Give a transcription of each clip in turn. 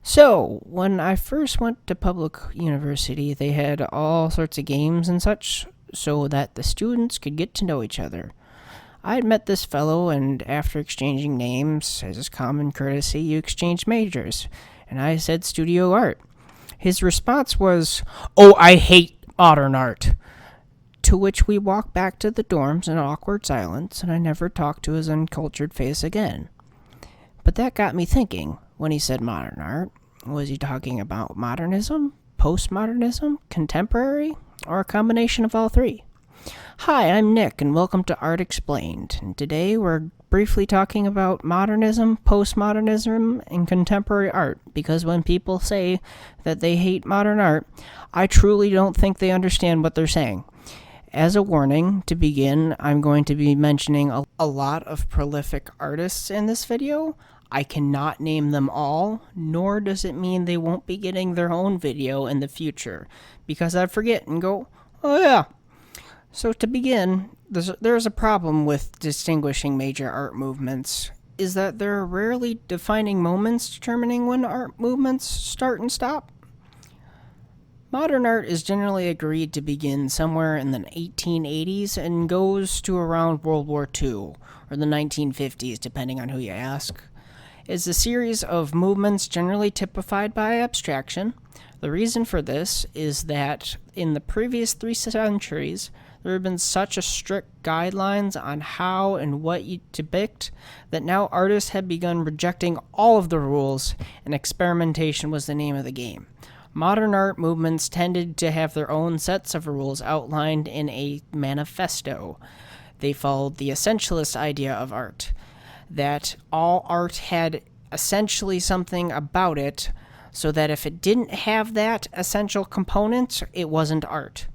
So, when I first went to public university, they had all sorts of games and such so that the students could get to know each other. I had met this fellow, and after exchanging names, as is common courtesy, you exchange majors, and I said studio art. His response was, "Oh, I hate modern art." To which we walked back to the dorms in awkward silence, and I never talked to his uncultured face again. But that got me thinking when he said modern art. Was he talking about modernism, postmodernism, contemporary, or a combination of all three? Hi, I'm Nick, and welcome to Art Explained. And today we're briefly talking about modernism, postmodernism, and contemporary art, because when people say that they hate modern art, I truly don't think they understand what they're saying. As a warning, to begin, I'm going to be mentioning a lot of prolific artists in this video. I cannot name them all, nor does it mean they won't be getting their own video in the future, because I'd forget and go, oh yeah. So to begin, there's a problem with distinguishing major art movements, is that there are rarely defining moments determining when art movements start and stop. Modern art is generally agreed to begin somewhere in the 1880s and goes to around World War II, or the 1950s, depending on who you ask. It's a series of movements generally typified by abstraction. The reason for this is that in the previous 3 centuries, there have been such a strict guidelines on how and what you depict that now artists have begun rejecting all of the rules, and experimentation was the name of the game. Modern art movements tended to have their own sets of rules outlined in a manifesto. They followed the essentialist idea of art, that all art had essentially something about it, so that if it didn't have that essential component, it wasn't art.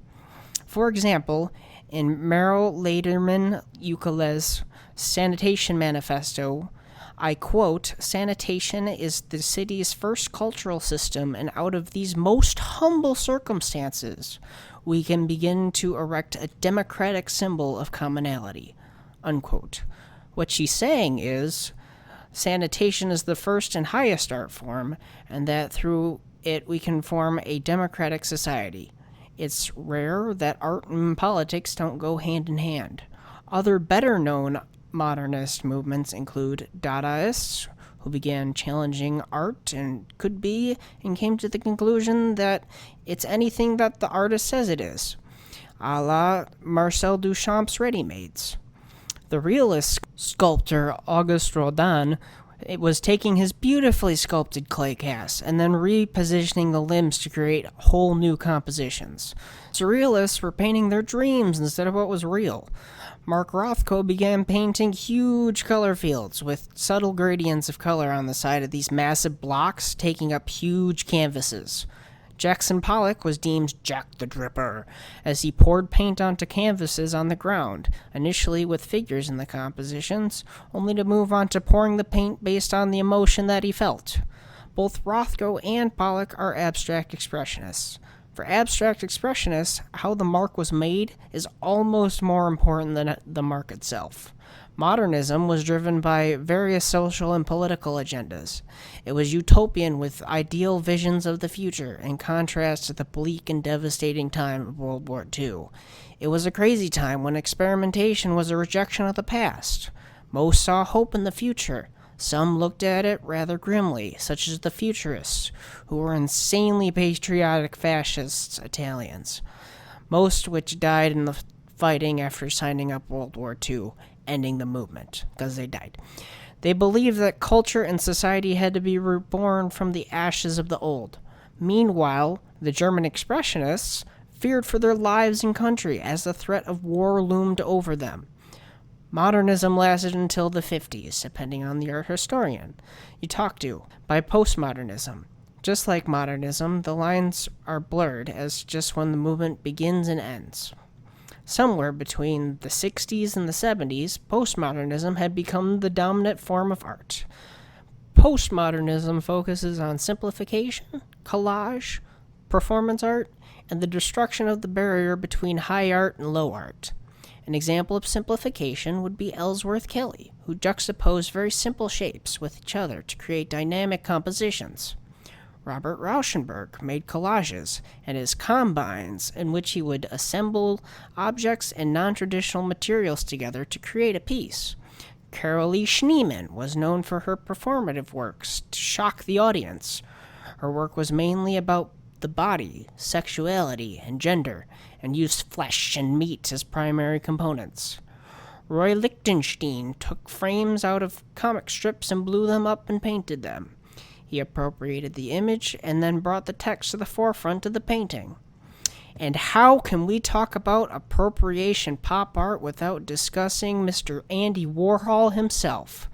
For example, in Merrill Lederman Ukale's Sanitation Manifesto, I quote, "Sanitation is the city's first cultural system, and out of these most humble circumstances, we can begin to erect a democratic symbol of commonality." Unquote. What she's saying is, sanitation is the first and highest art form, and that through it we can form a democratic society. It's rare that art and politics don't go hand in hand. Other better-known modernist movements include Dadaists, who began challenging art and came to the conclusion that it's anything that the artist says it is, a la Marcel Duchamp's ready-mades. The realist sculptor Auguste Rodin was taking his beautifully sculpted clay casts and then repositioning the limbs to create whole new compositions. Surrealists were painting their dreams instead of what was real. Mark Rothko began painting huge color fields with subtle gradients of color on the side of these massive blocks, taking up huge canvases. Jackson Pollock was deemed Jack the Dripper, as he poured paint onto canvases on the ground, initially with figures in the compositions, only to move on to pouring the paint based on the emotion that he felt. Both Rothko and Pollock are abstract expressionists. For abstract expressionists, how the mark was made is almost more important than the mark itself. Modernism was driven by various social and political agendas. It was utopian with ideal visions of the future, in contrast to the bleak and devastating time of World War II. It was a crazy time when experimentation was a rejection of the past. Most saw hope in the future. Some looked at it rather grimly, such as the Futurists, who were insanely patriotic fascist Italians, most which died in the fighting after signing up World War II, ending the movement, because they died. They believed that culture and society had to be reborn from the ashes of the old. Meanwhile, the German Expressionists feared for their lives and country as the threat of war loomed over them. Modernism lasted until the 50s, depending on the art historian you talk to. By postmodernism, just like modernism, the lines are blurred as just when the movement begins and ends. Somewhere between the 60s and the 70s, postmodernism had become the dominant form of art. Postmodernism focuses on simplification, collage, performance art, and the destruction of the barrier between high art and low art. An example of simplification would be Ellsworth Kelly, who juxtaposed very simple shapes with each other to create dynamic compositions. Robert Rauschenberg made collages and his combines in which he would assemble objects and non-traditional materials together to create a piece. Carolee Schneemann was known for her performative works to shock the audience. Her work was mainly about the body, sexuality, and gender, and used flesh and meat as primary components. Roy Lichtenstein took frames out of comic strips and blew them up and painted them. He appropriated the image and then brought the text to the forefront of the painting. And how can we talk about appropriation pop art without discussing Mr. Andy Warhol himself?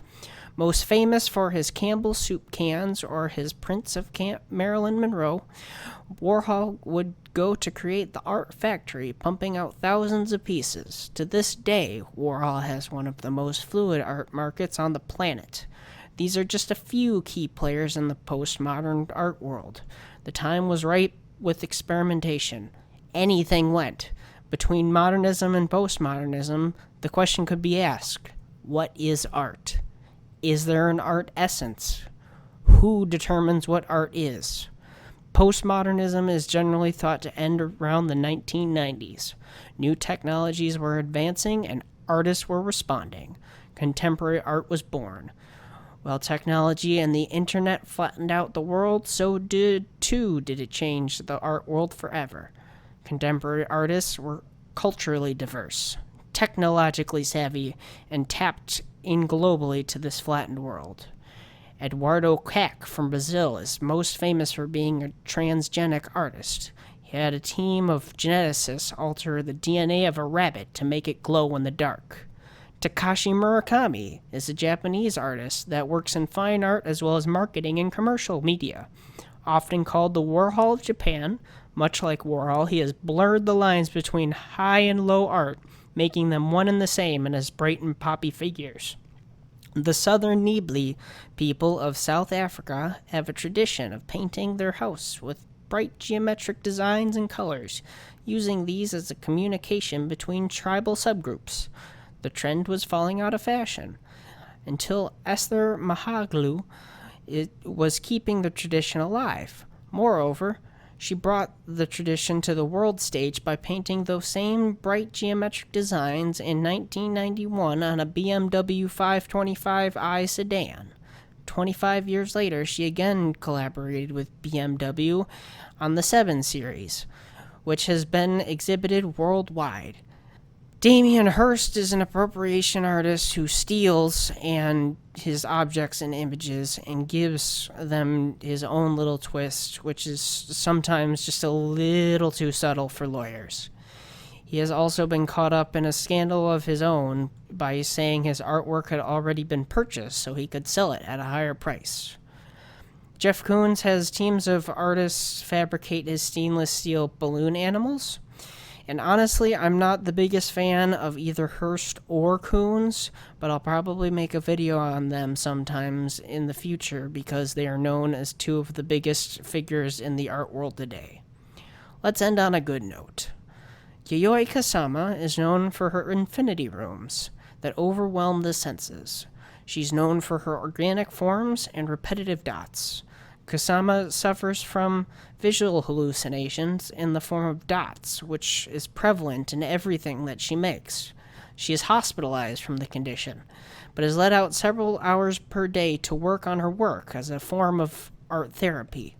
Most famous for his Campbell's soup cans or his prints of Marilyn Monroe, Warhol would go to create the art factory, pumping out thousands of pieces. To this day, Warhol has one of the most fluid art markets on the planet. These are just a few key players in the postmodern art world. The time was ripe with experimentation. Anything went. Between modernism and postmodernism, the question could be asked, what is art? Is there an art essence? Who determines what art is? Postmodernism is generally thought to end around the 1990s. New technologies were advancing and artists were responding. Contemporary art was born. While technology and the internet flattened out the world, so did it change the art world forever. Contemporary artists were culturally diverse, technologically savvy, and tapped in globally to this flattened world. Eduardo Cac from Brazil is most famous for being a transgenic artist. He had a team of geneticists alter the DNA of a rabbit to make it glow in the dark. Takashi Murakami is a Japanese artist that works in fine art as well as marketing and commercial media. Often called the Warhol of Japan, much like Warhol, he has blurred the lines between high and low art, making them one and the same in his bright and poppy figures. The Southern Ndebele people of South Africa have a tradition of painting their house with bright geometric designs and colors, using these as a communication between tribal subgroups. The trend was falling out of fashion, until Esther Mahaglu was keeping the tradition alive. Moreover, she brought the tradition to the world stage by painting those same bright geometric designs in 1991 on a BMW 525i sedan. 25 years later, she again collaborated with BMW on the 7 Series, which has been exhibited worldwide. Damien Hirst is an appropriation artist who steals his objects and images and gives them his own little twist, which is sometimes just a little too subtle for lawyers. He has also been caught up in a scandal of his own by saying his artwork had already been purchased so he could sell it at a higher price. Jeff Koons has teams of artists fabricate his stainless steel balloon animals. And honestly, I'm not the biggest fan of either Hirst or Koons, but I'll probably make a video on them sometimes in the future because they are known as two of the biggest figures in the art world today. Let's end on a good note. Yayoi Kusama is known for her infinity rooms that overwhelm the senses. She's known for her organic forms and repetitive dots. Kusama suffers from visual hallucinations in the form of dots, which is prevalent in everything that she makes. She is hospitalized from the condition, but is let out several hours per day to work on her work as a form of art therapy.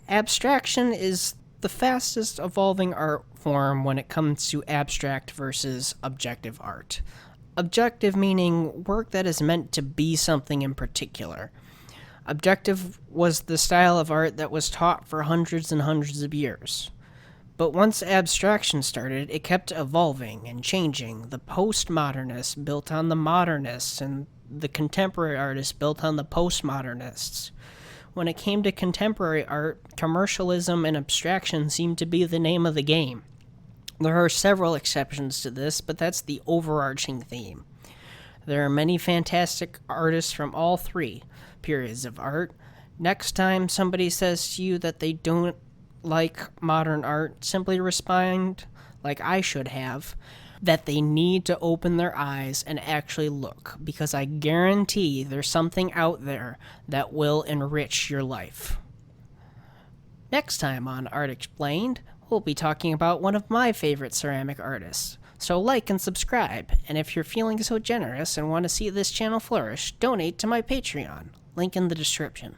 Abstraction is the fastest evolving art form when it comes to abstract versus objective art. Objective meaning work that is meant to be something in particular. Objective was the style of art that was taught for hundreds and hundreds of years. But once abstraction started, it kept evolving and changing. The postmodernists built on the modernists, and the contemporary artists built on the postmodernists. When it came to contemporary art, commercialism and abstraction seemed to be the name of the game. There are several exceptions to this, but that's the overarching theme. There are many fantastic artists from all three periods of art. Next time somebody says to you that they don't like modern art, simply respond, like I should have, that they need to open their eyes and actually look, because I guarantee there's something out there that will enrich your life. Next time on Art Explained, we'll be talking about one of my favorite ceramic artists. So like and subscribe, and if you're feeling so generous and want to see this channel flourish, donate to my Patreon. Link in the description.